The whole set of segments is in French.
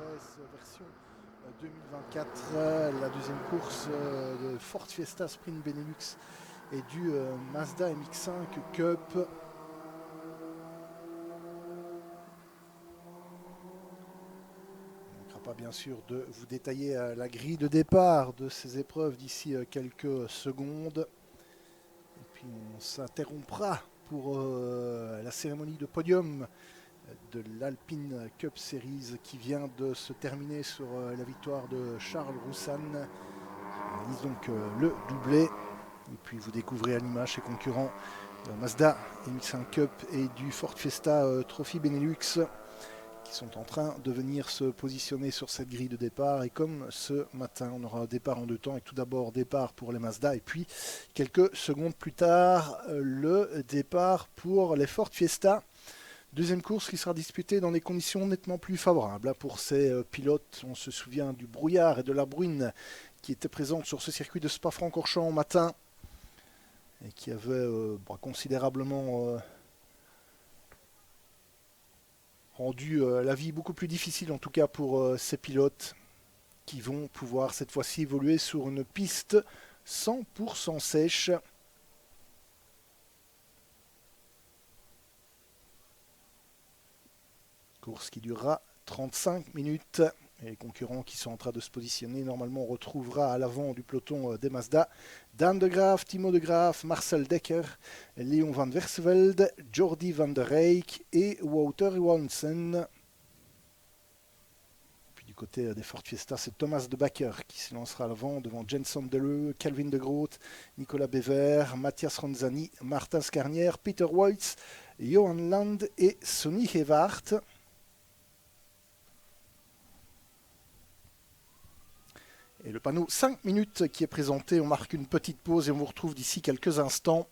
Ores version 2024, la deuxième course de Ford Fiesta Sprint Benelux et du Mazda MX-5 Cup. On ne manquera pas bien sûr de vous détailler la grille de départ de ces épreuves d'ici quelques secondes. Et puis on s'interrompra pour la cérémonie de podium de l'Alpine Cup Series qui vient de se terminer sur la victoire de Charles Roussan. Il réalise donc le doublé. Et puis vous découvrez à l'image ses concurrents Mazda MX-5 Cup et du Ford Fiesta Trophy Benelux qui sont en train de venir se positionner sur cette grille de départ. Et comme ce matin, on aura un départ en deux temps. Et tout d'abord, départ pour les Mazda. Et puis, quelques secondes plus tard, le départ pour les Ford Fiesta. Deuxième course qui sera disputée dans des conditions nettement plus favorables pour ces pilotes. On se souvient du brouillard et de la bruine qui étaient présentes sur ce circuit de Spa-Francorchamps au matin et qui avait considérablement rendu la vie beaucoup plus difficile, en tout cas pour ces pilotes qui vont pouvoir cette fois-ci évoluer sur une piste 100% sèche. Course qui durera 35 minutes. Et les concurrents qui sont en train de se positionner, normalement on retrouvera à l'avant du peloton des Mazda Dan de Graaf, Timo de Graaf, Marcel Dekker, Léon van Versveld, Jordi van der Reyck et Wouter Johansen. Puis du côté des Ford Fiesta, c'est Thomas de Backer qui se lancera à l'avant devant Jenson Deleu, Calvin de Groot, Nicolas Bever, Matthias Ronzani, Martin Scarnière, Peter Weitz, Johan Land et Sonny Hevart. Et le panneau 5 minutes qui est présenté, on marque une petite pause et on vous retrouve d'ici quelques instants.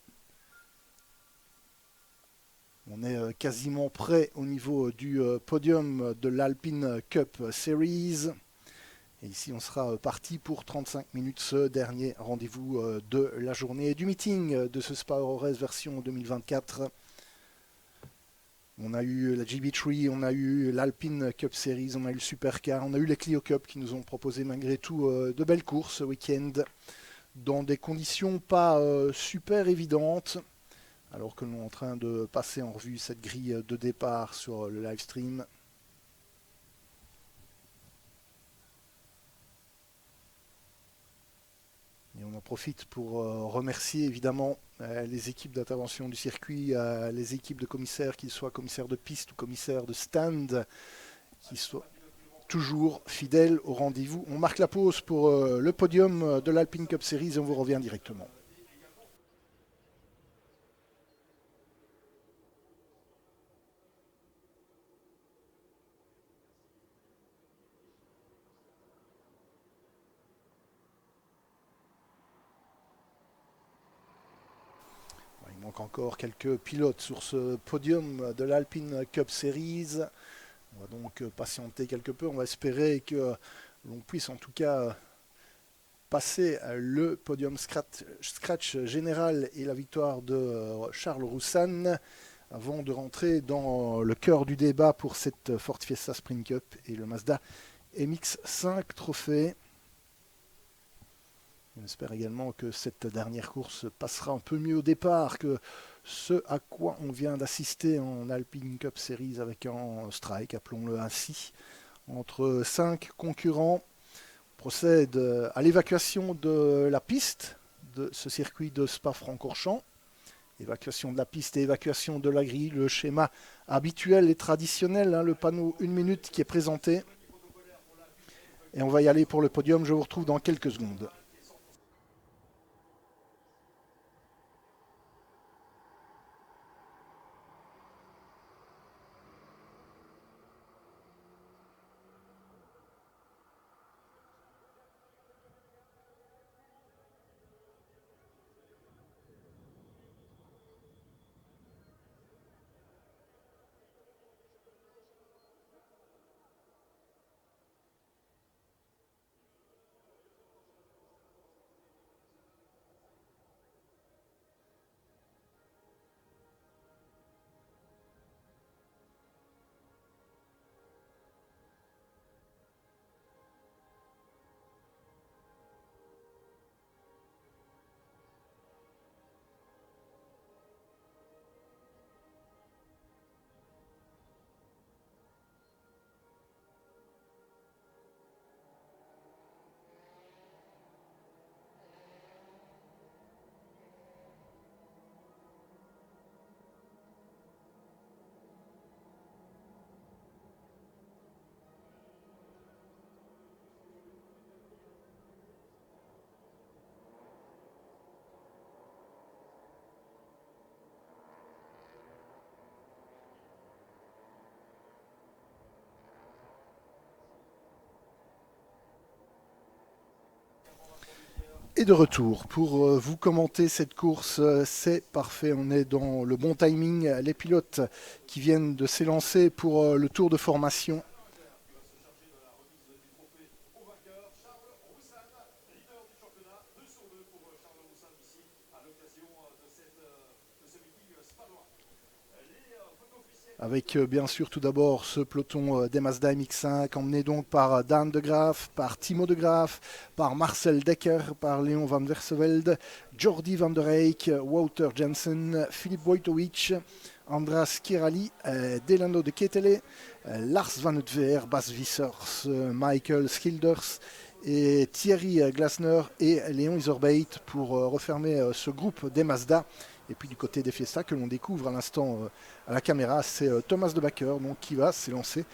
On est quasiment prêt au niveau du podium de l'Alpine Cup Series. Et ici, on sera parti pour 35 minutes, ce dernier rendez-vous de la journée et du meeting de ce Spa Ores version 2024. On a eu la GB3, on a eu l'Alpine Cup Series, on a eu le Supercar, on a eu les Clio Cup qui nous ont proposé malgré tout de belles courses ce week-end dans des conditions pas super évidentes, alors que nous sommes en train de passer en revue cette grille de départ sur le live stream. Et on en profite pour remercier évidemment les équipes d'intervention du circuit, les équipes de commissaires, qu'ils soient commissaires de piste ou commissaires de stand, qui soient toujours fidèles au rendez-vous. On marque la pause pour le podium de l'Alpine Cup Series et on vous revient directement. Il manque encore quelques pilotes sur ce podium de l'Alpine Cup Series. On va donc patienter quelque peu. On va espérer que l'on puisse en tout cas passer le podium scratch général et la victoire de Charles Roussan avant de rentrer dans le cœur du débat pour cette Ford Fiesta Sprint Cup et le Mazda MX-5 Trophée. On espère également que cette dernière course passera un peu mieux au départ que ce à quoi on vient d'assister en Alpine Cup Series avec un strike, appelons-le ainsi, entre 5 concurrents. On procède à l'évacuation de la piste de ce circuit de Spa-Francorchamps. Évacuation de la piste et évacuation de la grille, le schéma habituel et traditionnel, le panneau 1 minute qui est présenté. Et on va y aller pour le podium, je vous retrouve dans quelques secondes. Et de retour pour vous commenter cette course, c'est parfait, on est dans le bon timing, les pilotes qui viennent de s'élancer pour le tour de formation. Avec bien sûr tout d'abord ce peloton des Mazda MX-5 emmené donc par Dan de Graaf, par Timo de Graaf, par Marcel Dekker, par Léon van Versvelde, Jordi van der Eyck, Wouter Jansen, Filip Wojtowicz, Andras Kirali, Delano de Ketele, Lars van het Veer, Bas Vissers, Michael Schilders et Thierry Glasner et Léon Isorbeit pour refermer ce groupe des Mazda. Et puis du côté des Fiesta que l'on découvre à l'instant à la caméra, c'est Thomas de Backer donc, qui va s'élancer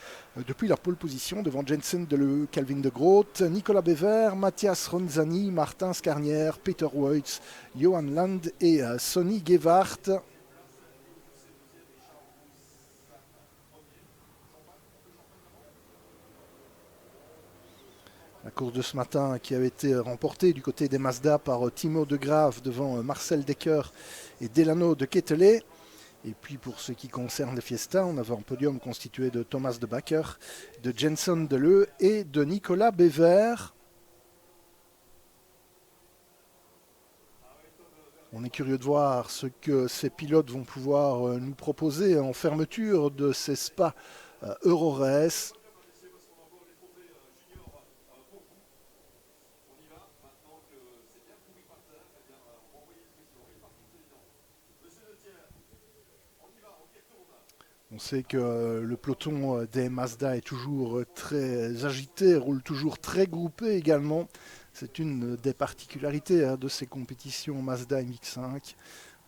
depuis la pole position devant Jensen Deleu, Calvin de Groot, Nicolas Bever, Mathias Ronzani, Martin Scarnier, Peter Woits, Johan Land et Sonny Gewart. La course de ce matin qui avait été remportée du côté des Mazda par Timo de Graaf devant Marcel Dekker et Delano de Ketele. Et puis pour ce qui concerne les Fiesta, on avait un podium constitué de Thomas de Backer, de Jensen Deleu et de Nicolas Bever. On est curieux de voir ce que ces pilotes vont pouvoir nous proposer en fermeture de ces spas Eurorace. On sait que le peloton des Mazda est toujours très agité, roule toujours très groupé également. C'est une des particularités de ces compétitions Mazda MX-5.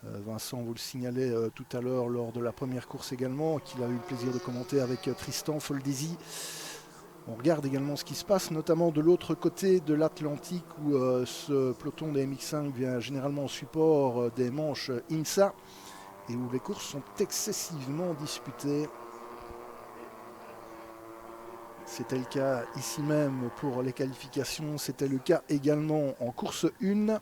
Vincent vous le signalait tout à l'heure lors de la première course également, qu'il a eu le plaisir de commenter avec Tristan Foldesi. On regarde également ce qui se passe, notamment de l'autre côté de l'Atlantique où ce peloton des MX-5 vient généralement au support des manches IMSA, et où les courses sont excessivement disputées. C'était le cas ici même pour les qualifications, c'était le cas également en course 1.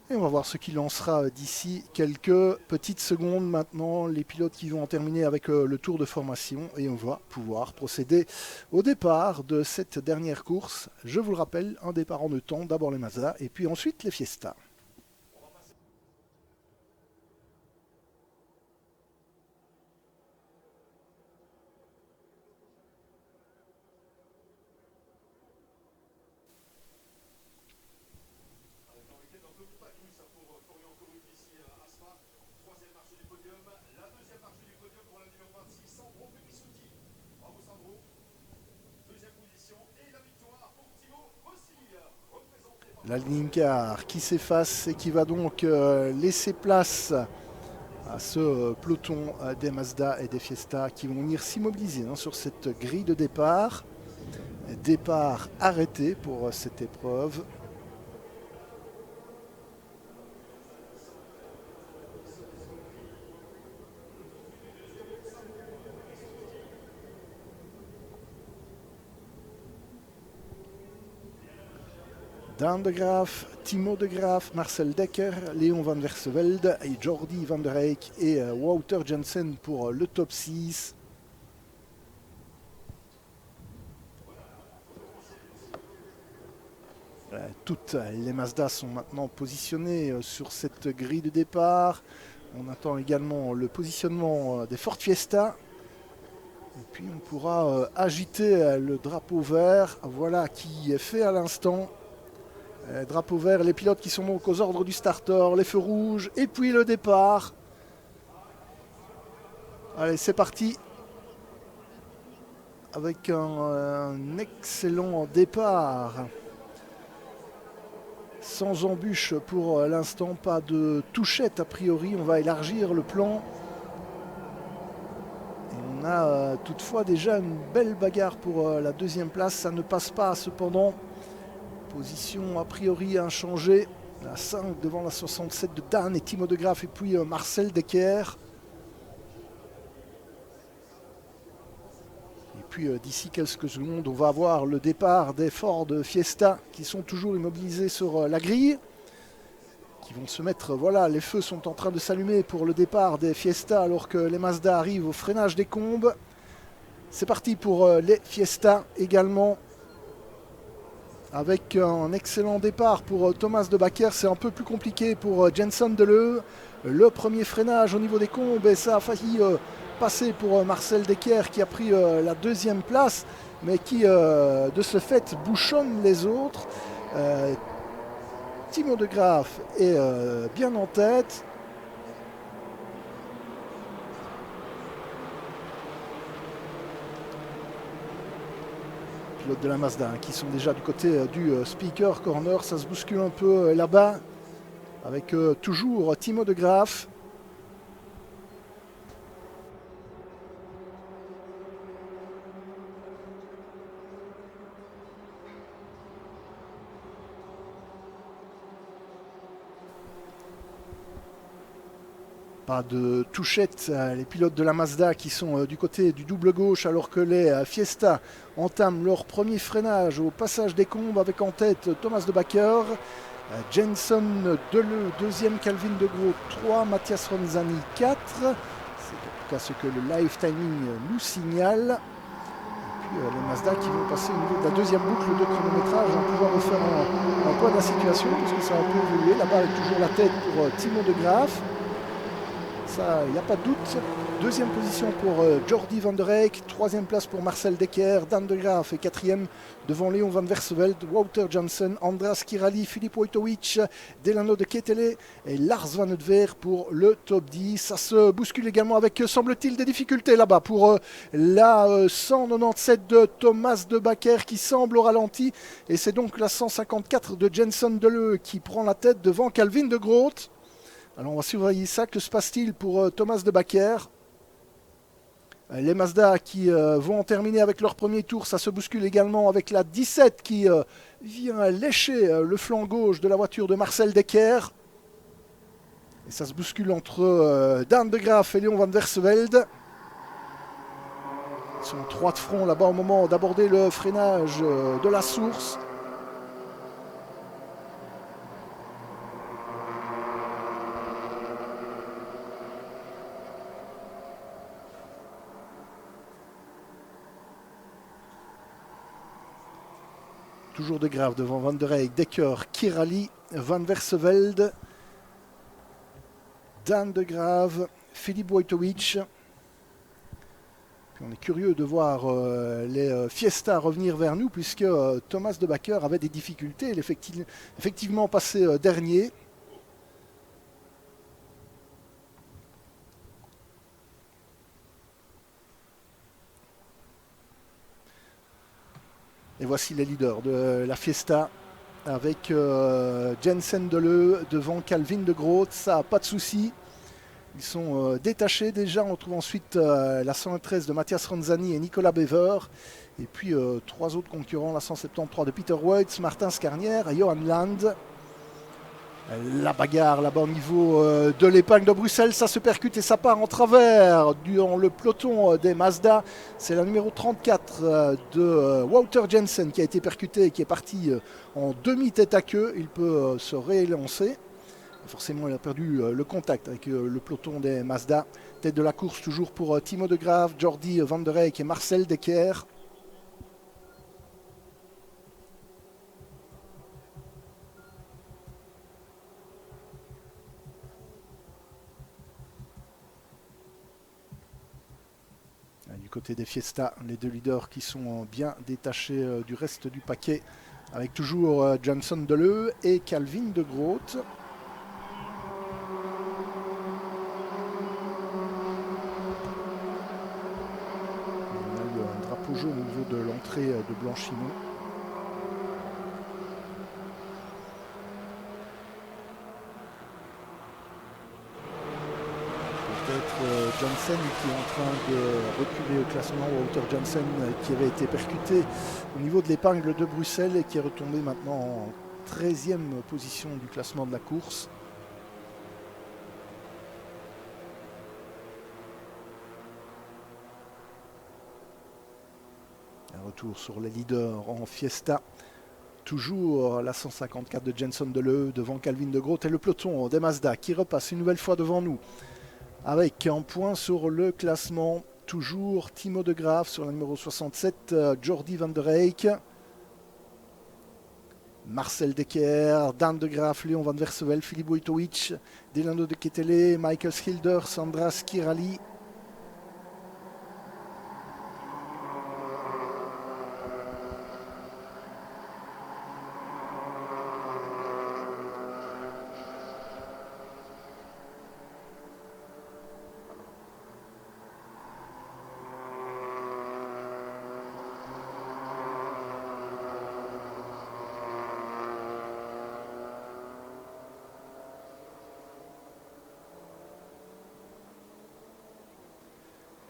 Et on va voir ce qu'il lancera d'ici quelques petites secondes maintenant, les pilotes qui vont en terminer avec le tour de formation, et on va pouvoir procéder au départ de cette dernière course. Je vous le rappelle, un départ en deux temps, d'abord les Mazda et puis ensuite les Fiesta. La ligne car qui s'efface et qui va donc laisser place à ce peloton des Mazda et des Fiesta qui vont venir s'immobiliser sur cette grille de départ. Départ arrêté pour cette épreuve. Dan de Graaf, Timo de Graaf, Marcel Dekker, Léon van Versvelde, et Jordi van der Eyck et Wouter Jansen pour le top 6. Toutes les Mazda sont maintenant positionnées sur cette grille de départ. On attend également le positionnement des Ford Fiesta. Et puis on pourra agiter le drapeau vert. Voilà qui est fait à l'instant. Drapeau vert, les pilotes qui sont donc aux ordres du starter, les feux rouges, et puis le départ. Allez, c'est parti. Avec un excellent départ. Sans embûche pour l'instant, pas de touchette a priori. On va élargir le plan. Et on a toutefois déjà une belle bagarre pour la deuxième place. Ça ne passe pas cependant. Position a priori inchangée, la 5 devant la 67 de Dan et Timo de Graaf et puis Marcel Dekker. Et puis d'ici quelques secondes, on va avoir le départ des Ford Fiesta qui sont toujours immobilisés sur la grille. Qui vont se mettre, voilà, les feux sont en train de s'allumer pour le départ des Fiesta alors que les Mazda arrivent au freinage des combes. C'est parti pour les Fiesta également. Avec un excellent départ pour Thomas de Backer, c'est un peu plus compliqué pour Jenson Deleu. Le premier freinage au niveau des combes et ça a failli passer pour Marcel Decker qui a pris la deuxième place mais qui de ce fait bouchonne les autres. Timo de Graaf est bien en tête. Pilotes de la Mazda qui sont déjà du côté du speaker corner, ça se bouscule un peu là-bas avec toujours Timo de Graaf. Pas de touchette, les pilotes de la Mazda qui sont du côté du double gauche alors que les Fiesta entament leur premier freinage au passage des combes avec en tête Thomas de Backer, Jenson Deleu, deuxième Calvin de Groot, 3, Mathias Ronzani, 4. C'est en tout cas ce que le live timing nous signale. Et puis les Mazda qui vont passer au niveau de la deuxième boucle de chronométrage vont pouvoir refaire un point de la situation parce que ça a un peu évolué. Là-bas avec toujours la tête pour Timo de Graaf. Ça, il n'y a pas de doute. Deuxième position pour Jordi van der Eyck, troisième place pour Marcel Decker, Dan de Graaf et quatrième devant Léon van Versveld, Wouter Jansen, Andras Kirali, Filip Wojtowicz, Delano de Ketele et Lars Van Udver pour le top 10. Ça se bouscule également avec, semble-t-il, des difficultés là-bas pour la 197 de Thomas de Backer qui semble au ralenti et c'est donc la 154 de Jenson Deleu qui prend la tête devant Calvin de Groot. Alors on va surveiller ça. Que se passe-t-il pour Thomas de Backer? Les Mazda qui vont en terminer avec leur premier tour. Ça se bouscule également avec la 17 qui vient lécher le flanc gauche de la voiture de Marcel Decker. Et ça se bouscule entre Dan de Graaf et Léon van Versveld. Ils sont trois de front là-bas au moment d'aborder le freinage de la source. Toujours de Graaf devant Van der Eyck, Decker, Kirali, Van Versveld, Dan de Graaf, Filip Wojtowicz. Puis on est curieux de voir les Fiesta revenir vers nous puisque Thomas de Backer avait des difficultés. Il est effectivement passé dernier. Et voici les leaders de la Fiesta avec Jenson Deleu devant Calvin de Groot. Ça, pas de souci. Ils sont détachés déjà. On retrouve ensuite la 113 de Mathias Ronzani et Nicolas Bever. Et puis trois autres concurrents, la 173 de Peter Weitz, Martin Scarnière et Johan Land. La bagarre là-bas au niveau de l'épingle de Bruxelles, ça se percute et ça part en travers dans le peloton des Mazda. C'est la numéro 34 de Wouter Jansen qui a été percuté et qui est parti en demi-tête à queue. Il peut se réélancer. Forcément, il a perdu le contact avec le peloton des Mazda. Tête de la course toujours pour Timo de Graaf, Jordi van der Eyck et Marcel Decker. Du côté des Fiesta, les deux leaders qui sont bien détachés du reste du paquet, avec toujours Jenson Deleu et Calvin de Groot. On a eu un drapeau jaune au niveau de l'entrée de Blanchimont. Jansen qui est en train de reculer au classement, Wouter Jansen qui avait été percuté au niveau de l'épingle de Bruxelles et qui est retombé maintenant en 13e position du classement de la course. Un retour sur les leaders en Fiesta. Toujours la 154 de Jenson Deleu devant Calvin de Groot et le peloton des Mazda qui repasse une nouvelle fois devant nous. Avec un point sur le classement, toujours Timo de Graaf sur la numéro 67, Jordi van der Eyck, Marcel Dekker, Dan de Graaf, Leon van Versewel, Filip Wojtowicz, Delano de Ketele, Michael Schilder, Sandra Skirali.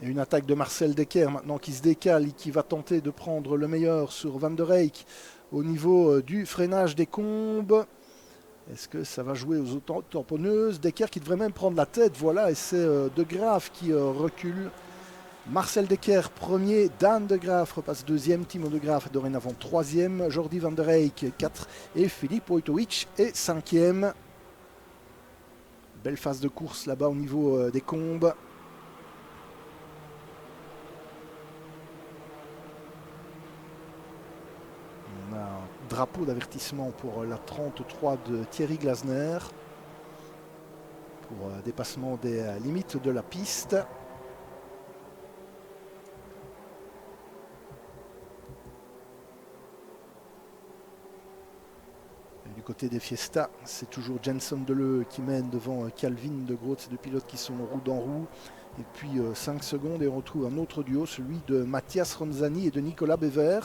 Et une attaque de Marcel Dekker maintenant qui se décale et qui va tenter de prendre le meilleur sur Van der Eyck au niveau du freinage des combes. Est-ce que ça va jouer aux tamponneuses? Dekker qui devrait même prendre la tête, voilà, et c'est De Graaf qui recule. Marcel Dekker premier, Dan De Graaf repasse deuxième, Timo De Graaf dorénavant troisième, Jordi van der Eyck 4 et Filip Wojtowicz est cinquième. Belle phase de course là-bas au niveau des combes. On a un drapeau d'avertissement pour la 33 de Thierry Glasner pour dépassement des limites de la piste. Et du côté des Fiesta, c'est toujours Jenson Deleu qui mène devant Calvin de Groot, ces deux pilotes qui sont roue dans roue. Et puis 5 secondes et on retrouve un autre duo, celui de Mathias Ronzani et de Nicolas Bever.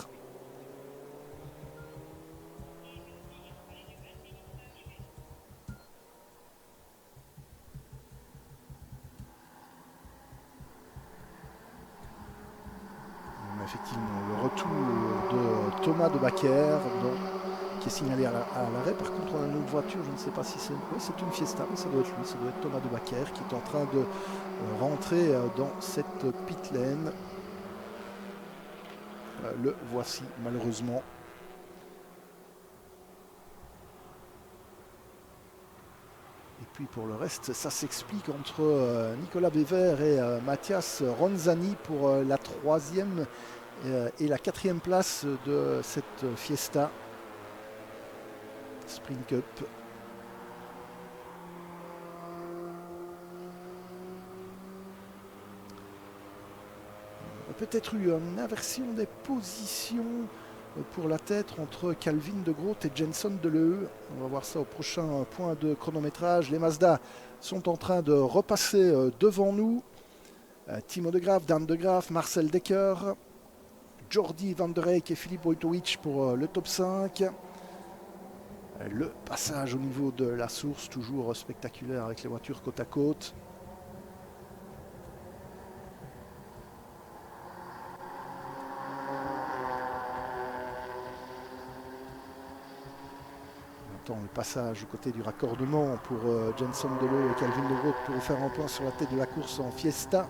Effectivement, le retour de Thomas de Backer qui est signalé à l'arrêt. Par contre, on a une autre voiture, je ne sais pas si c'est... Oui, c'est une Fiesta, mais ça doit être lui, ça doit être Thomas de Backer qui est en train de rentrer dans cette pit lane. Le voici, malheureusement. Et puis pour le reste, ça s'explique entre Nicolas Bever et Mathias Ronzani pour la troisième et la quatrième place de cette Fiesta Sprint Cup. Peut-être eu une inversion des positions pour la tête entre Calvin de Groot et Jenson Deleu. On va voir ça au prochain point de chronométrage. Les Mazda sont en train de repasser devant nous. Timo de Graaf, Dan de Graaf, Marcel Dekker, Jordi van der Eyck et Filip Wojtowicz pour le top 5. Le passage au niveau de la source, toujours spectaculaire avec les voitures côte à côte. Le passage au côté du raccordement pour Jenson Deleu et Calvin de Groot pour faire un point sur la tête de la course en Fiesta.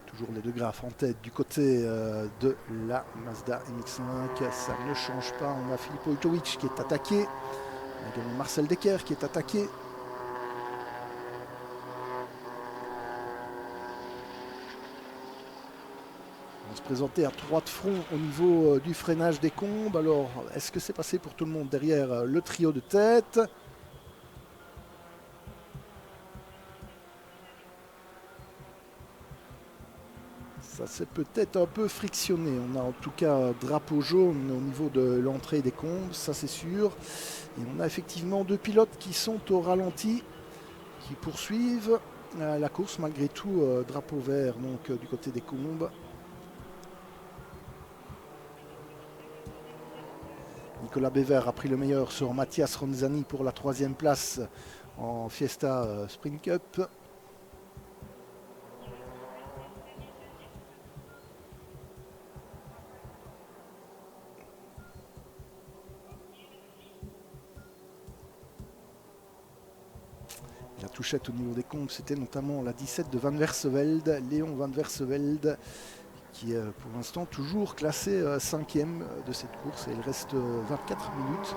Toujours les deux Graaf en tête du côté de la Mazda MX-5. Ça ne change pas. On a Filip Wojtowicz qui est attaqué. On a également Marcel Dekker qui est attaqué. On va se présenter à 3 de front au niveau du freinage des combes. Alors, est-ce que c'est passé pour tout le monde derrière le trio de tête? Ça s'est peut-être un peu frictionné. On a en tout cas drapeau jaune au niveau de l'entrée des combes, ça c'est sûr. Et on a effectivement deux pilotes qui sont au ralenti, qui poursuivent la course malgré tout. Drapeau vert donc du côté des combes. Nicolas Bever a pris le meilleur sur Mathias Ronzani pour la troisième place en Fiesta Sprint Cup. La touchette au niveau des comptes, c'était notamment la 17 de Van Versevelde, Léon Van Versevelde, qui est pour l'instant toujours classé 5e de cette course. Et il reste 24 minutes.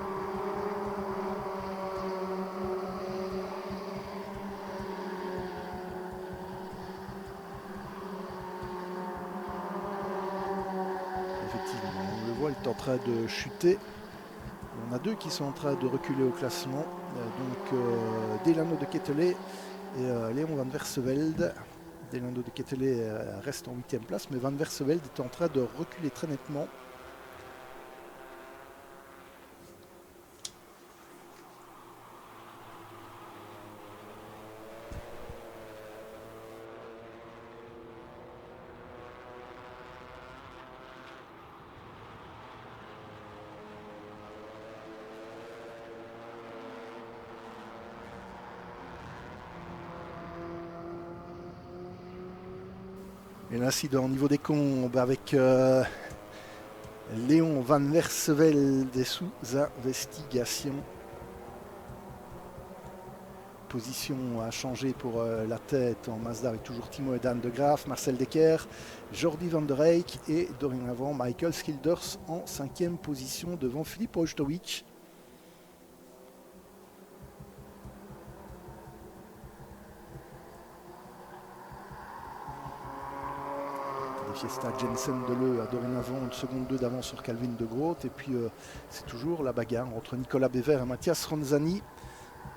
Effectivement, on le voit, il est en train de chuter. On a deux qui sont en train de reculer au classement. Donc Delano de Kettelé et Léon Van Versevelde. Delano de Kettelé reste en 8e place, mais Van Versevelde est en train de reculer très nettement. Et l'incident au niveau des combes avec Léon Van Versevelde est sous investigation. Position a changé pour la tête en Mazda avec toujours Timo et Dan de Graaf, Marcel Dekker, Jordi van der Reyck et dorénavant Michael Schilders en 5e position devant Filip Ojtovic. Fiesta Jensen Deleu a dorénavant une seconde 2 d'avance sur Calvin de Groot. Et puis c'est toujours la bagarre entre Nicolas Bever et Mathias Ronzani.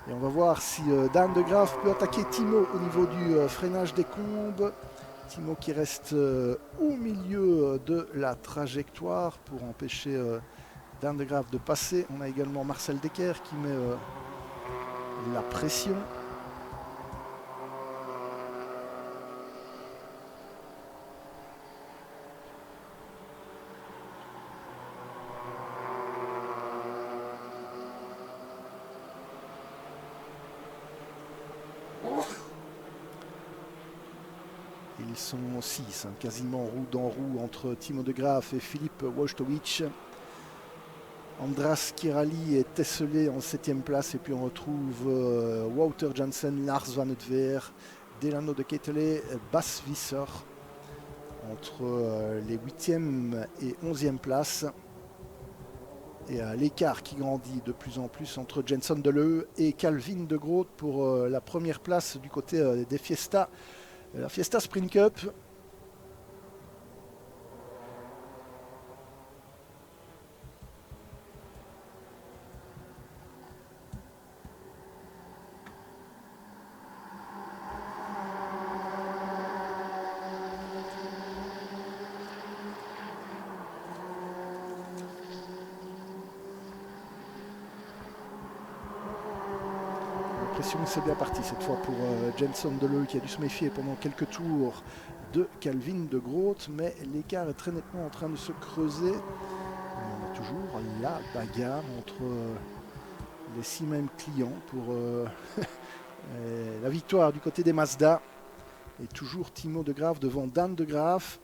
Et on va voir si Dan de Graaf peut attaquer Timo au niveau du freinage des combes. Timo qui reste au milieu de la trajectoire pour empêcher Dan de Graaf de passer. On a également Marcel Dekker qui met la pression. Ils sont 6, quasiment roue dans roue entre Timo de Graaf et Filip Ojtovic. Andras Kirali est esselé en 7e place. Et puis on retrouve Wouter Jansen, Lars Van Utveer, Delano de Kettelé, Bas Visser entre les 8e et 11e places. Et l'écart qui grandit de plus en plus entre Jenson Deleu et Calvin de Groot pour la première place du côté des Fiesta. La Fiesta Sprint Cup. C'est bien parti cette fois pour Jenson Deleu qui a dû se méfier pendant quelques tours de Calvin de Groot, mais l'écart est très nettement en train de se creuser. On a toujours la bagarre entre les 6 mêmes clients pour la victoire du côté des Mazda. Et toujours Timo de Graaf devant Dan de Graaf.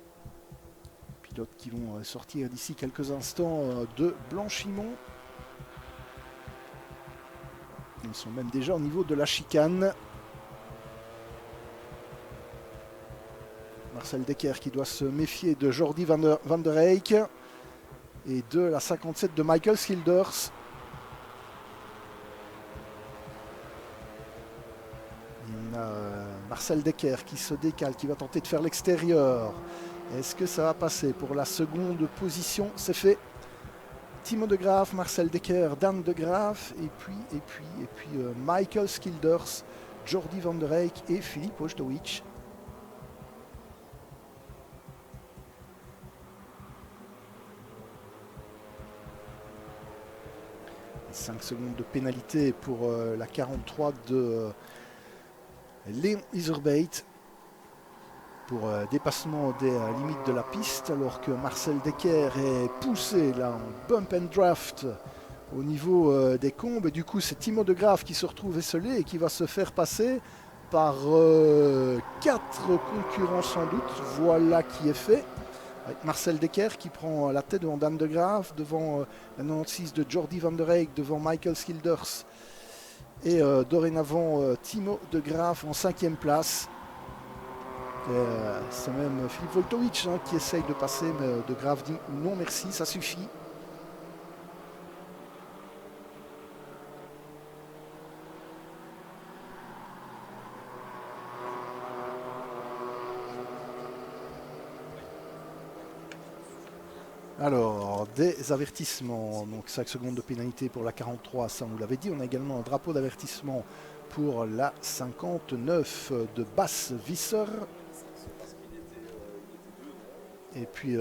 Pilotes qui vont sortir d'ici quelques instants de Blanchimont. Ils sont même déjà au niveau de la chicane. Marcel Dekker qui doit se méfier de Jordi van der Reyck et de la 57 de Michael Schilders. Il y a Marcel Dekker qui se décale, qui va tenter de faire l'extérieur. Est-ce que ça va passer pour la seconde position? C'est fait. Timo de Graaf, Marcel Dekker, Dan de Graaf, et puis Michael Schilders, Jordi van der Reyck et Filip Ojtovic. 5 secondes de pénalité pour la 43 de Léon Iserbyt pour dépassement des limites de la piste, alors que Marcel Dekker est poussé là en bump and draft au niveau des combes. Et du coup, c'est Timo de Graaf qui se retrouve esselé et qui va se faire passer par 4 concurrents sans doute. Voilà qui est fait. Avec Marcel Dekker qui prend la tête devant Dan de Graaf, devant la 96 de Jordi van der Reyck, devant Michael Schilders Et dorénavant, Timo de Graaf en 5e place. C'est même Filip Wojtowicz qui essaye de passer, mais de Graaf dit non merci, ça suffit. Alors, des avertissements, donc 5 secondes de pénalité pour la 43, ça on vous l'avait dit. On a également un drapeau d'avertissement pour la 59 de Bas Visser. Et puis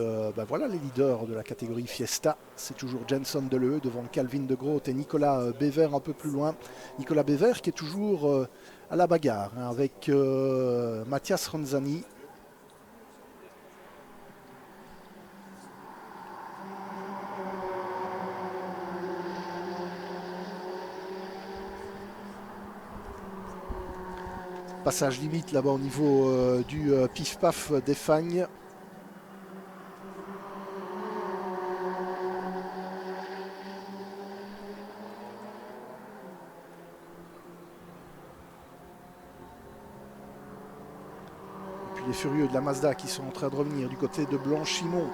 voilà les leaders de la catégorie Fiesta. C'est toujours Jenson Deleu devant Calvin de Groot et Nicolas Bever un peu plus loin. Nicolas Bever qui est toujours à la bagarre avec Mathias Ronzani. Passage limite là-bas au niveau du pif-paf des Fagnes. Les furieux de la Mazda qui sont en train de revenir du côté de Blanchimont.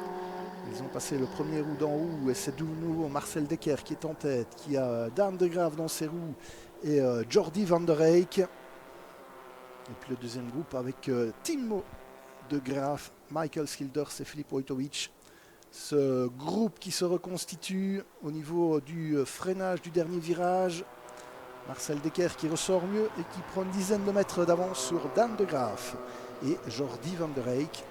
Ils ont passé le premier roue d'en haut et c'est de nouveau Marcel Dekker qui est en tête, qui a Dan de Graaf dans ses roues et Jordi van der Reyck. Et puis le deuxième groupe avec Timo de Graaf, Michael Schilders et Filip Wojtowicz. Ce groupe qui se reconstitue au niveau du freinage du dernier virage. Marcel Dekker qui ressort mieux et qui prend une dizaine de mètres d'avance sur Dan de Graaf et Jordi van der Reyck.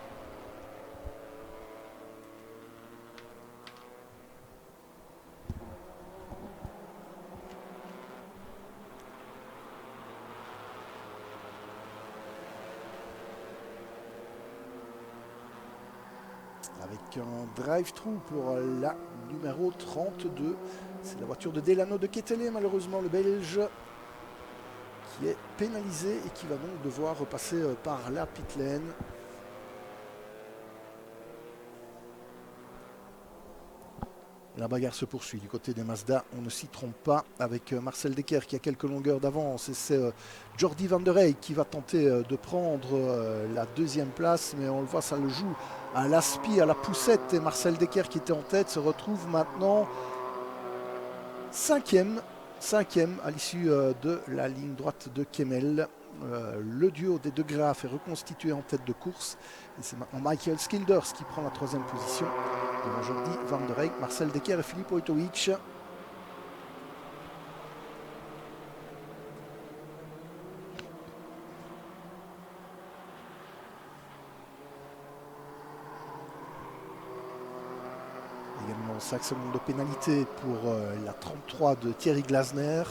Avec un drive-thru pour la numéro 32. C'est la voiture de Delano de Kettelé, malheureusement le Belge, qui est pénalisé et qui va donc devoir repasser par la pit lane. La bagarre se poursuit du côté des Mazda, on ne s'y trompe pas, avec Marcel Dekker qui a quelques longueurs d'avance et c'est Jordi van der Reyck qui va tenter de prendre la deuxième place, mais on le voit, ça le joue à l'aspi, à la poussette, et Marcel Dekker qui était en tête se retrouve maintenant cinquième à l'issue de la ligne droite de Kemmel. Le duo des De Graaf est reconstitué en tête de course et c'est maintenant Michael Schilders qui prend la troisième position devant Jordi van der Reyck, Marcel Dekker et Filip Wojtowicz. Également 5 secondes de pénalité pour la 33 de Thierry Glasner.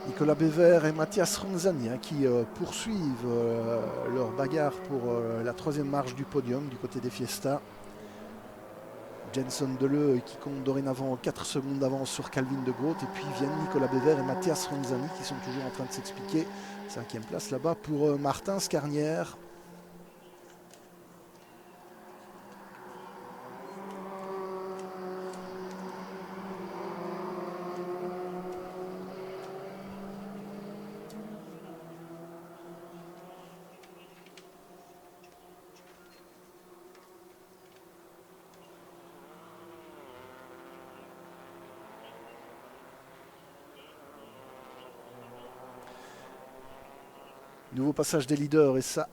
Nicolas Bever et Mathias Ronzani qui poursuivent leur bagarre pour la troisième marche du podium du côté des Fiesta. Jenson Deleu qui compte dorénavant 4 secondes d'avance sur Calvin de Groot, et puis viennent Nicolas Bever et Mathias Ronzani qui sont toujours en train de s'expliquer. 5e place là-bas pour Martin Scarnière. Nouveau passage des leaders et ça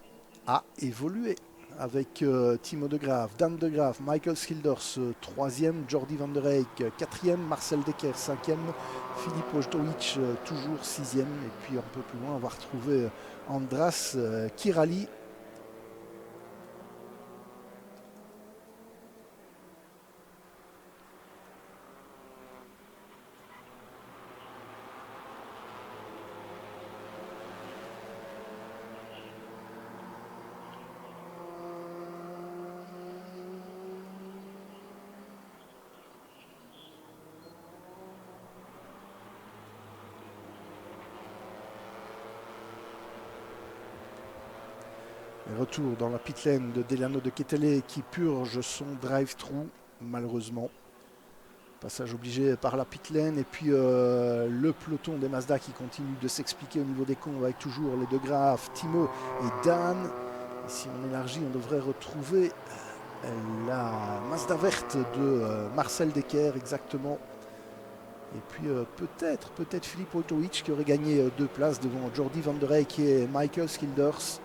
a évolué avec Timo de Graaf, Dan de Graaf, Michael Schilders 3e, Jordi van der Reyck 4e, Marcel Dekker 5e, Filip Wojtowicz toujours 6e, et puis un peu plus loin on va retrouver Andras Kirali. Et retour dans la pit lane de Delano de Ketele qui purge son drive-through, malheureusement. Passage obligé par la pit lane et puis le peloton des Mazda qui continue de s'expliquer au niveau des combes avec toujours les deux Graf, Timo et Dan. Et si on élargit, on devrait retrouver la Mazda verte de Marcel Decker exactement. Et puis peut-être Philippe Wojtowicz qui aurait gagné 2 places devant Jordi van der Reyck et Michael Skilders.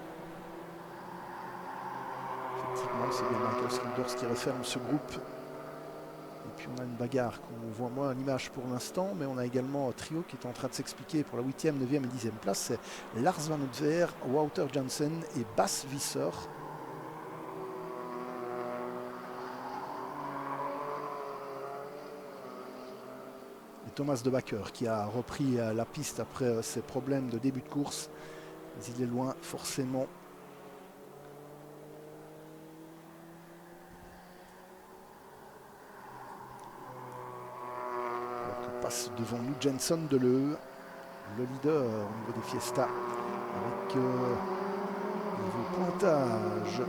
Effectivement, c'est bien Michael Skilders qui referme ce groupe. Et puis on a une bagarre qu'on voit moins en image pour l'instant, mais on a également un trio qui est en train de s'expliquer pour la 8e, 9e et 10e place. C'est Lars Van Utver, Wouter Jansen et Bas Visser. Et Thomas De Backer qui a repris la piste après ses problèmes de début de course. Mais il est loin forcément. Passe devant nous Jenson Deleu, le leader au niveau des Fiesta, avec niveau pointage.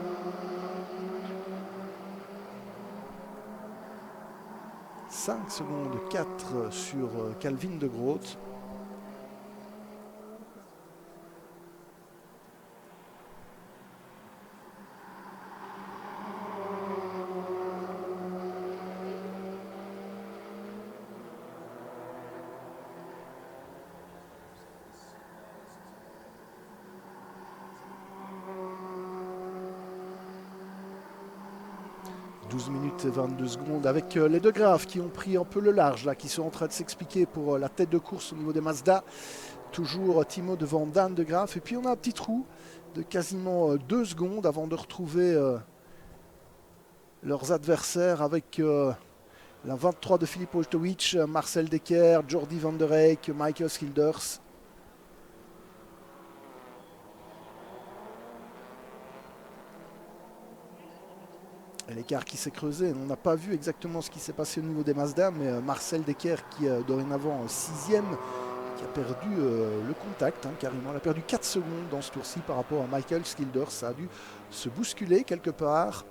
« 5 secondes 4 sur Calvin de Groot. » 12 minutes et 22 secondes avec les deux Graf qui ont pris un peu le large là, qui sont en train de s'expliquer pour la tête de course au niveau des Mazda. Toujours Timo devant Dan de Graf. Et puis on a un petit trou de quasiment 2 secondes avant de retrouver leurs adversaires avec la 23 de Philippe Wojtowicz, Marcel Decker, Jordi van der Reyck, Michael Skilders. L'écart qui s'est creusé, on n'a pas vu exactement ce qui s'est passé au niveau des Mazda, mais Marcel Decker qui est dorénavant 6e, qui a perdu le contact, carrément, il a perdu 4 secondes dans ce tour-ci par rapport à Michael Skilders, ça a dû se bousculer quelque part.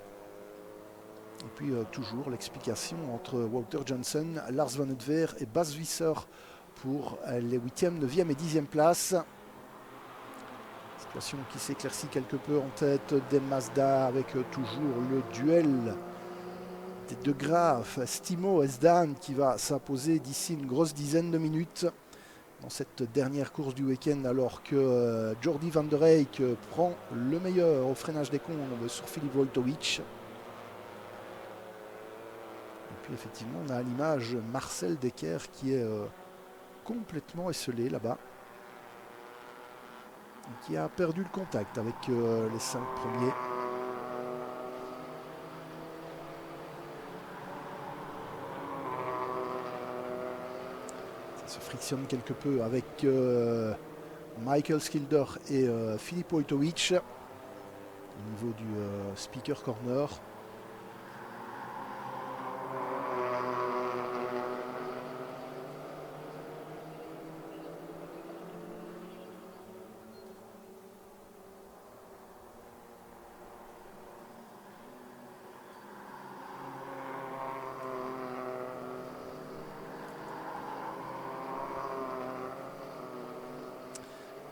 Et puis toujours l'explication entre Wouter Jansen, Lars Van Utver et Bas Visser pour les 8e, 9e et 10e places. Situation qui s'éclaircit quelque peu en tête des Mazda avec toujours le duel des deux Graf, Stimo et Sdan qui va s'imposer d'ici une grosse dizaine de minutes dans cette dernière course du week-end alors que Jordi van der Reyck prend le meilleur au freinage des combes sur Philippe Wojtowicz. Et puis effectivement on a à l'image Marcel Decker qui est complètement esselé là-bas, qui a perdu le contact avec les 5 premiers. Ça se frictionne quelque peu avec Michael Skilder et Philippe Wojtowicz au niveau du speaker corner.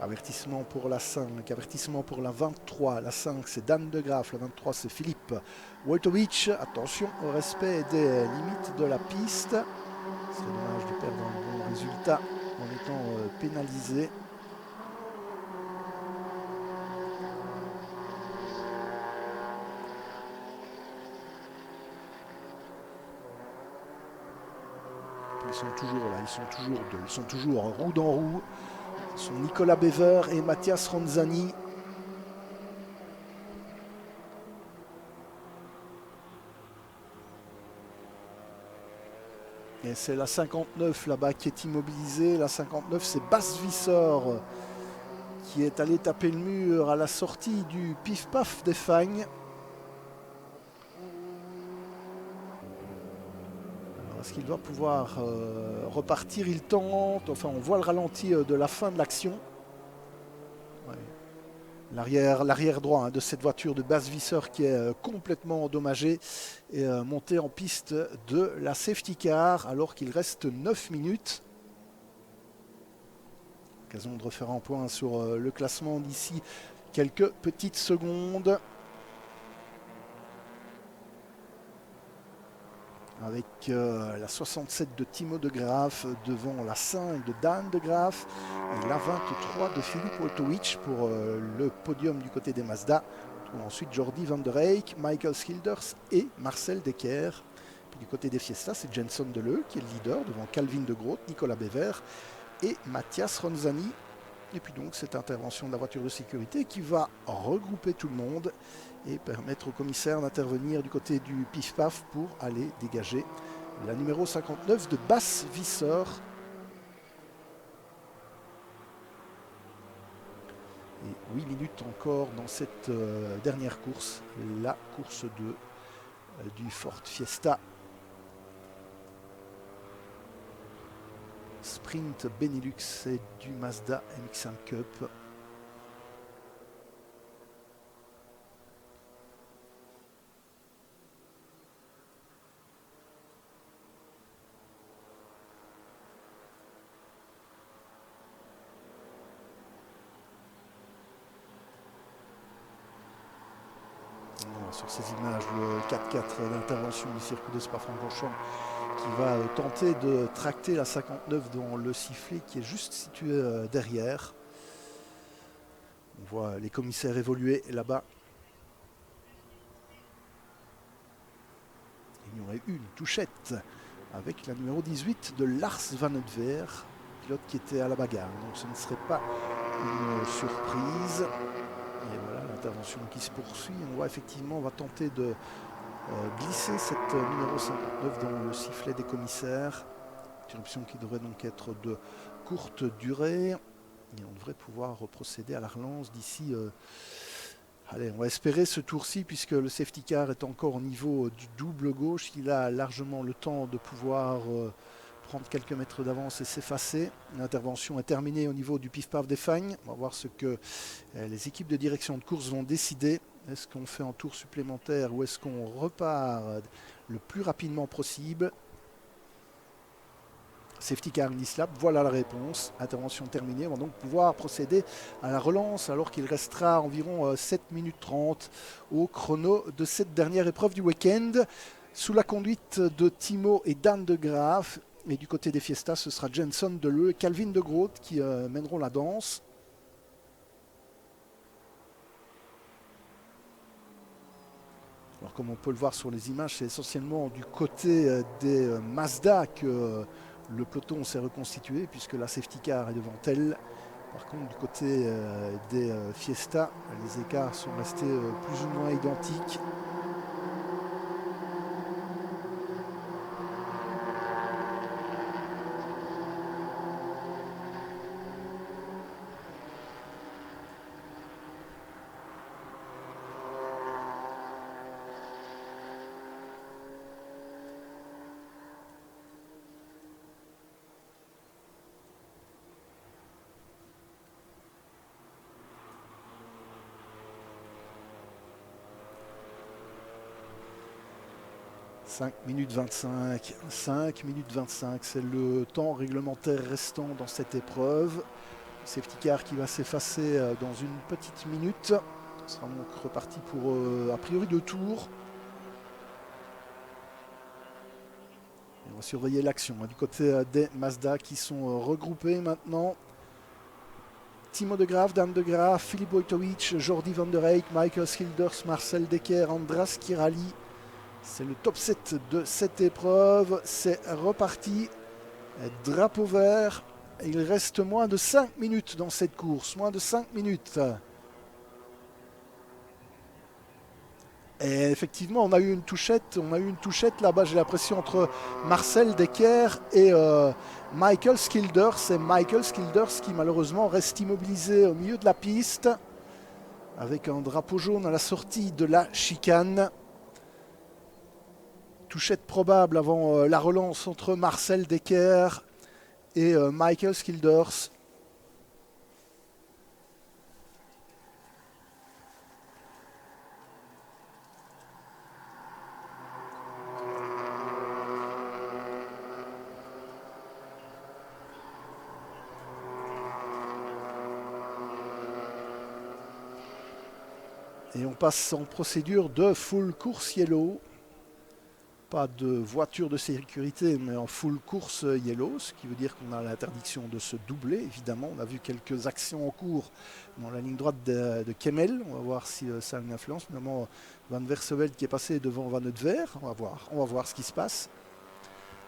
Avertissement pour la 5, avertissement pour la 23, la 5 c'est Dan de Graf, la 23 c'est Philippe Wojtowicz. Attention au respect des limites de la piste. C'est dommage de perdre un bon résultat en étant pénalisé. Ils sont toujours là, ils sont toujours deux, ils sont toujours roue dans roue. Ce sont Nicolas Bever et Mathias Ronzani. Et c'est la 59 là-bas qui est immobilisée. La 59 c'est Bas Visser qui est allé taper le mur à la sortie du pif-paf des Fagnes. Est-ce qu'il va pouvoir repartir? Il tente, enfin on voit le ralenti de la fin de l'action. Ouais. l'arrière droit de cette voiture de Bas Visser qui est complètement endommagé et monté en piste de la safety car alors qu'il reste 9 minutes. Occasion de refaire un point sur le classement d'ici quelques petites secondes. Avec la 67 de Timo de Graaf devant la 5 de Dan de Graaf et la 23 de Filip Wojtowicz pour le podium du côté des Mazda. On trouve ensuite Jordi van der Eyck, Michael Schilders et Marcel Dekker. Puis du côté des Fiesta, c'est Jenson Deleu qui est le leader devant Calvin de Groot, Nicolas Bever et Mathias Ronzani. Et puis donc cette intervention de la voiture de sécurité qui va regrouper tout le monde et permettre au commissaire d'intervenir du côté du pif-paf pour aller dégager la numéro 59 de Bas Visser. Et 8 minutes encore dans cette dernière course, la course 2 du Ford Fiesta Sprint Benelux et du Mazda MX-1 Cup. Sur ces images, le 4x4 d'intervention du circuit de Spa-Francorchamps qui va tenter de tracter la 59 dans le sifflet qui est juste situé derrière. On voit les commissaires évoluer là-bas. Il y aurait eu une touchette avec la numéro 18 de Lars Van Utver, pilote qui était à la bagarre. Donc ce ne serait pas une surprise. Et voilà l'intervention qui se poursuit. On voit effectivement, on va tenter de glisser cette numéro 59 dans le sifflet des commissaires. Interruption qui devrait donc être de courte durée. Et on devrait pouvoir procéder à la relance d'ici. Allez, on va espérer ce tour-ci puisque le safety car est encore au niveau du double gauche. Il a largement le temps de pouvoir prendre quelques mètres d'avance et s'effacer. L'intervention est terminée au niveau du pif-paf des Fagnes. On va voir ce que les équipes de direction de course vont décider. Est-ce qu'on fait un tour supplémentaire ou est-ce qu'on repart le plus rapidement possible? Safety car in lap, voilà la réponse. Intervention terminée. On va donc pouvoir procéder à la relance alors qu'il restera environ 7 minutes 30 au chrono de cette dernière épreuve du week-end. Sous la conduite de Timo et Dan de Graaf. Et du côté des Fiesta, ce sera Jenson Deleu et Calvin de Groot qui mèneront la danse. Alors comme on peut le voir sur les images, c'est essentiellement du côté des Mazda que le peloton s'est reconstitué puisque la safety car est devant elle. Par contre, du côté des Fiesta, les écarts sont restés plus ou moins identiques. « 5 minutes 25, 5 minutes 25, c'est le temps réglementaire restant dans cette épreuve. Safety car qui va s'effacer dans une petite minute. On sera donc reparti pour a priori 2 tours. Et on va surveiller l'action du côté des Mazda qui sont regroupés maintenant. Timo de Graaf, Dan de Graaf, Filip Wojtowicz, Jordi van der Eyck, Michael Schilders, Marcel Dekker, Andras Kirali. C'est le top 7 de cette épreuve. C'est reparti. Drapeau vert. Il reste moins de 5 minutes dans cette course. Moins de 5 minutes. Et effectivement, on a eu une touchette. Là-bas, j'ai l'impression, entre Marcel Dekker et Michael Schilders. C'est Michael Schilders qui malheureusement reste immobilisé au milieu de la piste. Avec un drapeau jaune à la sortie de la chicane. Touchette probable avant la relance entre Marcel Dekker et Michael Schilders. Et on passe en procédure de full course yellow. Pas de voiture de sécurité, mais en full course yellow, ce qui veut dire qu'on a l'interdiction de se doubler. Évidemment, on a vu quelques actions en cours dans la ligne droite de Kemmel. On va voir si ça a une influence. Notamment Van Verseveld qui est passé devant Van Udver. On va voir ce qui se passe.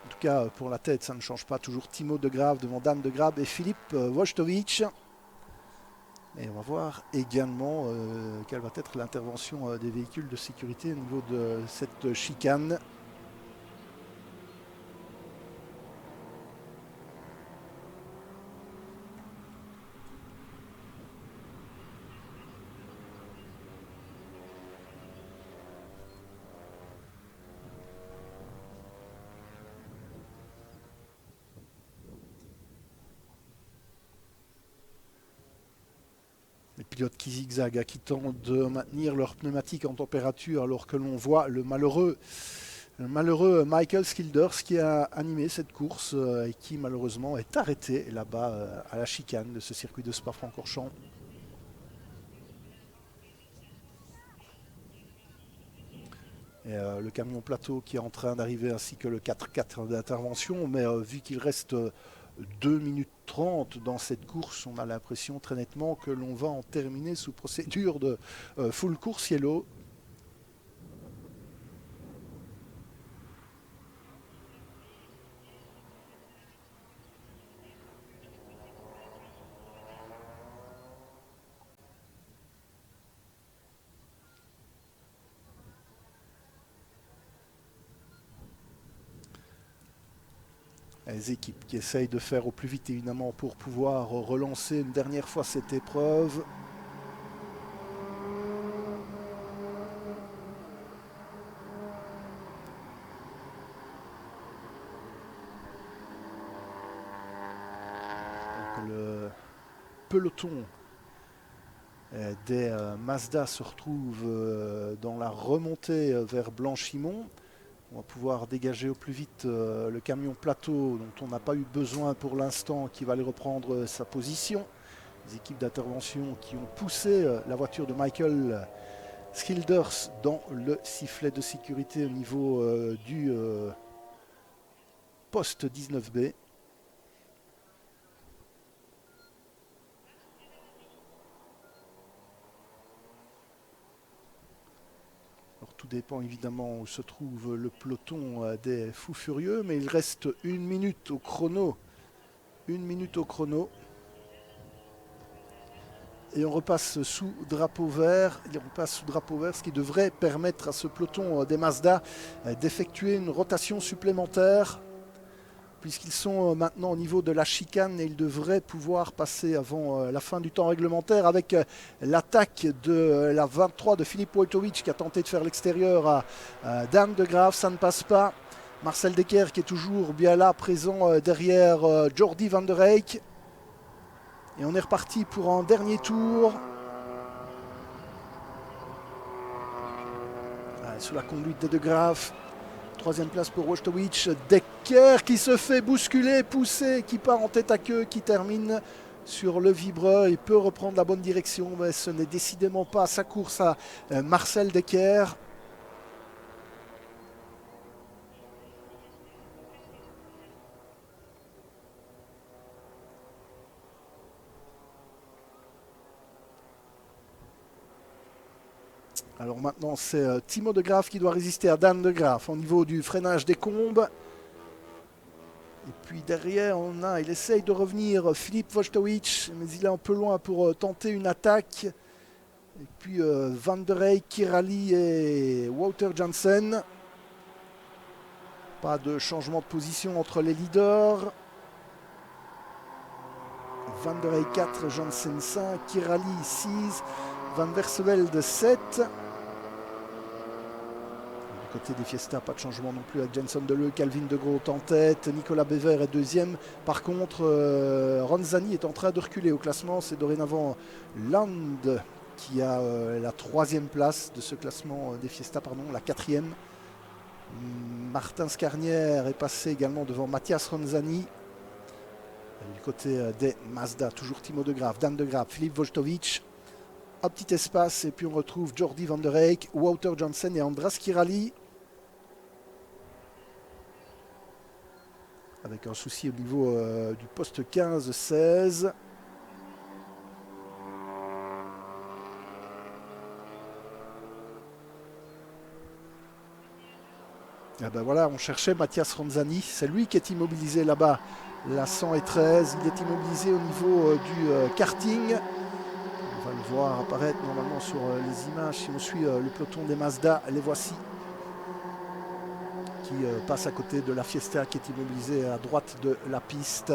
En tout cas, pour la tête, ça ne change pas. Toujours Timo de Graaf devant Dan de Graaf et Filip Wojtowicz. Et on va voir également quelle va être l'intervention des véhicules de sécurité au niveau de cette chicane. Les pilotes qui zigzaguent, qui tentent de maintenir leur pneumatique en température alors que l'on voit le malheureux Michael Skilders qui a animé cette course et qui malheureusement est arrêté là-bas à la chicane de ce circuit de Spa-Francorchamps. Et le camion plateau qui est en train d'arriver ainsi que le 4x4 d'intervention, mais vu qu'il reste 2 minutes 30 dans cette course, on a l'impression très nettement que l'on va en terminer sous procédure de full course yellow. Les équipes qui essayent de faire au plus vite évidemment pour pouvoir relancer une dernière fois cette épreuve. Donc le peloton des Mazda se retrouve dans la remontée vers Blanchimont. On va pouvoir dégager au plus vite le camion plateau dont on n'a pas eu besoin pour l'instant, qui va aller reprendre sa position. Les équipes d'intervention qui ont poussé la voiture de Michael Skilders dans le sifflet de sécurité au niveau du poste 19B. Alors, tout dépend évidemment où se trouve le peloton des fous furieux, mais il reste 1 minute au chrono. 1 minute au chrono. Et on repasse sous drapeau vert. Et on passe sous drapeau vert, ce qui devrait permettre à ce peloton des Mazda d'effectuer une rotation supplémentaire, puisqu'ils sont maintenant au niveau de la chicane et ils devraient pouvoir passer avant la fin du temps réglementaire avec l'attaque de la 23 de Filip Wojtowicz qui a tenté de faire l'extérieur à Dan de Graaf. Ça ne passe pas. Marcel Dekker qui est toujours bien là, présent derrière Jordi van der Eyck. Et on est reparti pour un dernier tour. Sous la conduite de Graaf. 3e place pour Wojtowicz. Dekker qui se fait bousculer, pousser, qui part en tête à queue, qui termine sur le vibreur. Il peut reprendre la bonne direction, mais ce n'est décidément pas sa course à Marcel Dekker. Alors maintenant, c'est Timo de Graaf qui doit résister à Dan de Graaf au niveau du freinage des combes. Et puis derrière, il essaye de revenir Filip Wojtowicz, mais il est un peu loin pour tenter une attaque. Et puis Van der Eyck, Kirali et Wouter Jansen. Pas de changement de position entre les leaders. Van der Eyck 4, Jansen 5, Kirali 6, Van Verseveld 7. Du côté des Fiesta, pas de changement non plus avec Jenson Deleu, Calvin De Groot en tête, Nicolas Bever est 2e. Par contre, Ronzani est en train de reculer au classement. C'est dorénavant Land qui a la 3e place de ce classement des Fiesta, la 4e. Martin Scarnière est passé également devant Mathias Ronzani. Du côté des Mazda, toujours Timo de Graaf, Dan de Graaf, Filip Wojtowicz. un petit espace et puis on retrouve Jordi van der Reyck, Wouter Jansen et Andras Kirali. Avec un souci au niveau du poste 15-16. Ah ben voilà, on cherchait Mathias Ronzani, c'est lui qui est immobilisé là-bas, la 113, il est immobilisé au niveau du karting. On va le voir apparaître normalement sur les images si on suit le peloton des Mazda, les voici, qui passe à côté de la Fiesta qui est immobilisée à droite de la piste.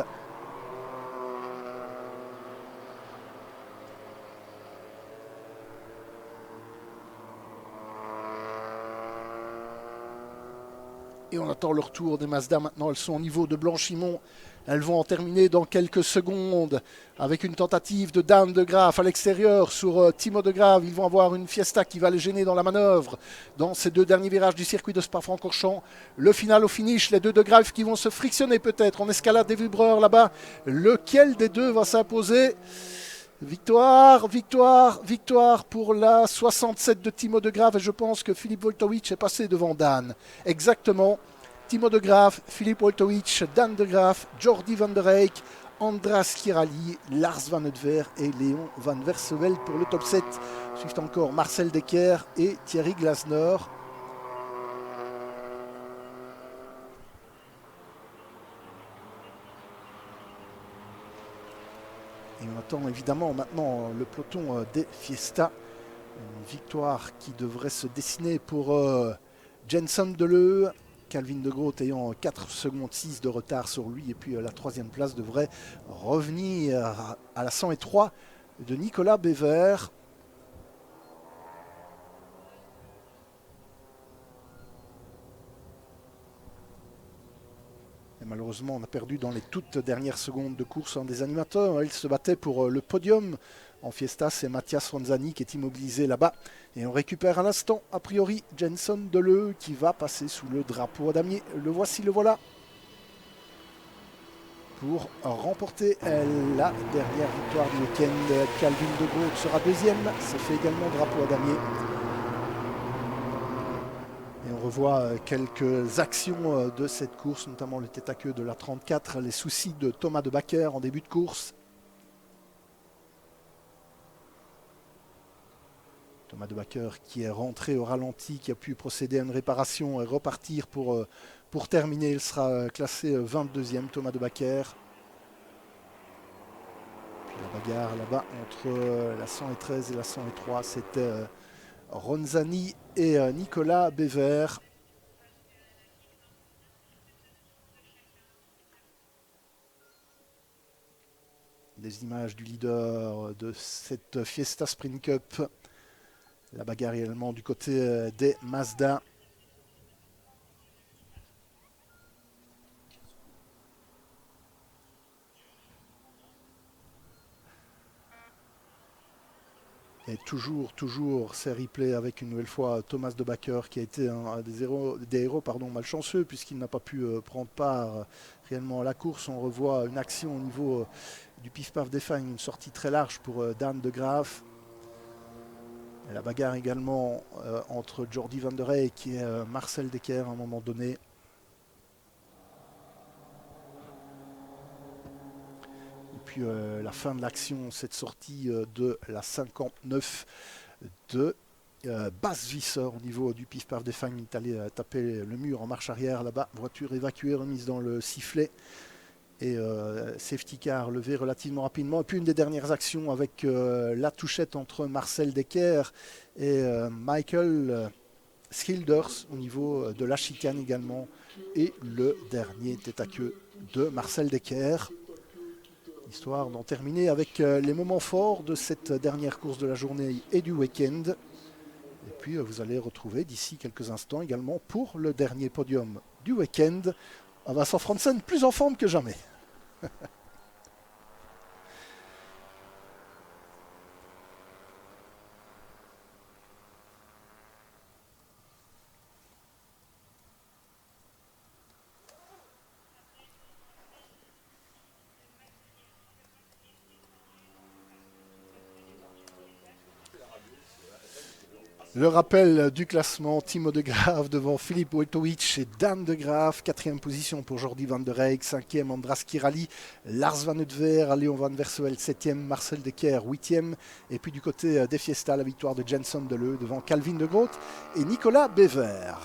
Et on attend le retour des Mazda maintenant. Elles sont au niveau de Blanchimont. Elles vont en terminer dans quelques secondes avec une tentative de Dan de Graaf à l'extérieur sur Timo de Graaf. Ils vont avoir une Fiesta qui va les gêner dans la manœuvre dans ces deux derniers virages du circuit de Spa-Francorchamps. Le final au finish, les deux de Graaf qui vont se frictionner peut-être. On escalade des vibreurs là-bas. Lequel des deux va s'imposer ? Victoire, victoire, victoire pour la 67 de Timo de Graaf. Et je pense que Filip Wojtowicz est passé devant Dan. Exactement. Timo de Graaf, Filip Wojtowicz, Dan de Graaf, Jordi van der Reyck, Andras Kirali, Lars Van Eutver et Léon Van Verseveld pour le top 7. Suivent encore Marcel Dekker et Thierry Glasner. Et on attend évidemment maintenant le peloton des Fiesta. Une victoire qui devrait se dessiner pour Jenson Deleu. Calvin de Groot ayant 4 secondes 6 de retard sur lui. Et puis la troisième place devrait revenir à la 103 de Nicolas Bever. Et malheureusement, on a perdu dans les toutes dernières secondes de course un des animateurs. Il se battait pour le podium. En Fiesta, c'est Mathias Ronzani qui est immobilisé là-bas. Et on récupère à l'instant, a priori, Jenson Deleu qui va passer sous le drapeau à damier. Le voici, le voilà. Pour remporter la dernière victoire du week-end. Calvin de Groot sera deuxième. C'est fait également drapeau à damier. Et on revoit quelques actions de cette course, notamment le tête à queue de la 34, les soucis de Thomas de Backer en début de course. Thomas de Backer qui est rentré au ralenti, qui a pu procéder à une réparation et repartir pour terminer. Il sera classé 22e, Thomas de Backer. Puis la bagarre là-bas entre la 113 et la 103, c'était Ronzani et Nicolas Bever. Des images du leader de cette Fiesta Sprint Cup. La bagarre également du côté des Mazda. Et toujours ces replays avec une nouvelle fois Thomas de Backer qui a été un des héros malchanceux puisqu'il n'a pas pu prendre part réellement à la course. On revoit une action au niveau du Pif-Paf Define, une sortie très large pour Dan de Graaf. Et la bagarre également entre Jordi van der Reyck et Marcel Dekker à un moment donné. Et puis la fin de l'action, cette sortie de la 59 de Basse-Visser au niveau du Pif-Paf Define. Il est allé taper le mur en marche arrière là-bas. Voiture évacuée, remise dans le sifflet. Et safety car levé relativement rapidement. Et puis une des dernières actions avec la touchette entre Marcel Dekker et Michael Schilders au niveau de la chicane également. Et le dernier tête à queue de Marcel Dekker. Histoire d'en terminer avec les moments forts de cette dernière course de la journée et du week-end. Et puis vous allez retrouver d'ici quelques instants également pour le dernier podium du week-end. Vincent Franzen plus en forme que jamais. Le rappel du classement, Timo de Graaf devant Filip Wojtowicz et Dan de Graaf. 4e position pour Jordi van der Reyck. 5e Andras Kirali. Lars van Utver, Léon van Verswel 7e. Marcel Decker 8e. Et puis du côté des Fiesta, la victoire de Jenson Deleu devant Calvin de Groot et Nicolas Bever.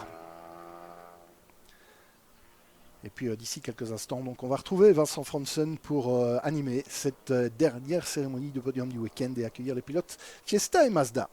Et puis d'ici quelques instants, donc, on va retrouver Vincent Franssen pour animer cette dernière cérémonie de podium du week-end et accueillir les pilotes Fiesta et Mazda.